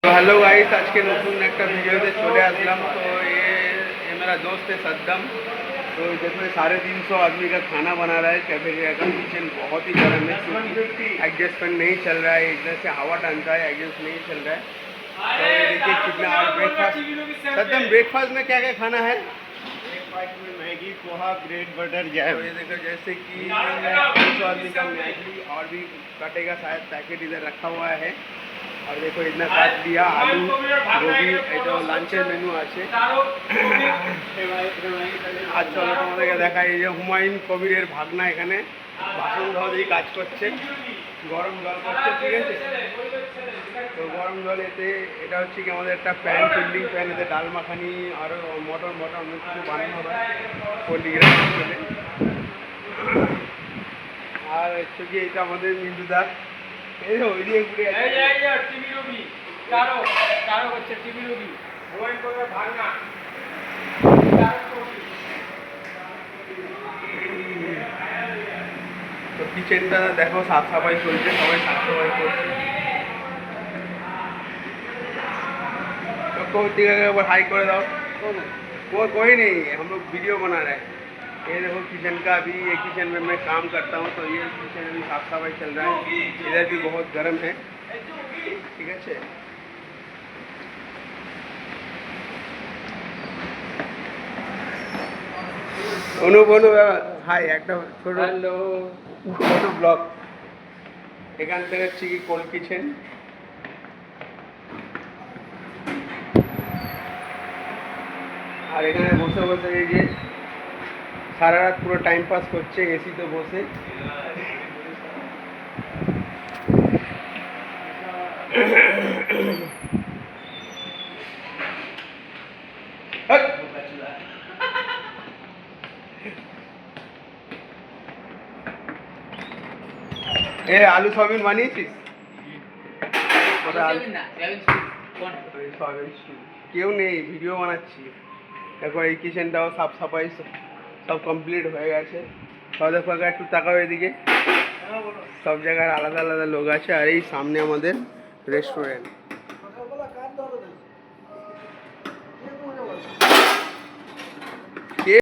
तो hello guys, आज के नतून एक भिडियो चले आसलम। तो ये मेरा दोस्त है सद्दम। तो देखो 350 आदमी का खाना बना रहा है कैफेटेरिया का। किचन बहुत ही गर्म है क्योंकि एडजस्टमेंट नहीं चल रहा है, इधर से हवा टानता है, एडजस्ट नहीं चल रहा है। तो ये देखिए कितना। और ब्रेकफास्ट सद्दम, ब्रेकफास्ट में क्या क्या खाना है? ब्रेकफास्ट में Maggi, poha, bread butter jam. तो ये देखो जैसे कि 500 आदमी का मैगी और भी कटेगा शायद, पैकेट इधर रखा हुआ है। और देखो इतना काट दिया, आलू गोभी जो लांचेर मेनू आछे। आज चलो তোমাদেরকে দেখাই, এই যে হুমায়ুন কবিরের ভাগনা এখানে বাসন ধোয়া দিয়ে কাজ করছে, গরম জল করছে, ঠিক আছে। তো গরম জল এতে এটা হচ্ছে কি আমাদের একটা প্যান, ফিল্ডিং প্যান, এতে ডাল মাখানি আর মটর অনেক কিছু বানানো হবে পল্লিগ্রাম চলে। আর হচ্ছে কি এটা আমাদের মিন্টুদা, এই যে ওই দিয়ে ঘুরে তো কিচেনটা দেখো সাফ সাফাই চলছে, সবাই সাফ সাফাই করছে। तो हाई कर दाओ, कोई नहीं, हम लोग वीडियो बना रहे हैं। ये देखो किचन का, अभी ये किचन में मैं काम करता हूँ, तो ये किचन अभी साफ सफाई चल रहा है। इधर भी बहुत गर्म है, ठीक है। অনু হাই, একটা ছোট ছোট ব্লগ এখান থেকে হচ্ছে কি কোল্ড কিচেন। আর এখানে বসে বসে এই যে সারা রাত পুরো টাইম পাস করছে এসিতে বসে। এ আলু সয়াবিন বানিয়েছিস? কেউ নেই, ভিডিও বানাচ্ছি। দেখো এই কিচেনটাও সাফ সাফাই সব কমপ্লিট হয়ে গেছে। সব ফাঁকা একটু তাকাও এদিকে, সব জায়গায় আলাদা আলাদা লোক আছে। আর এই সামনে আমাদের রেস্টুরেন্ট।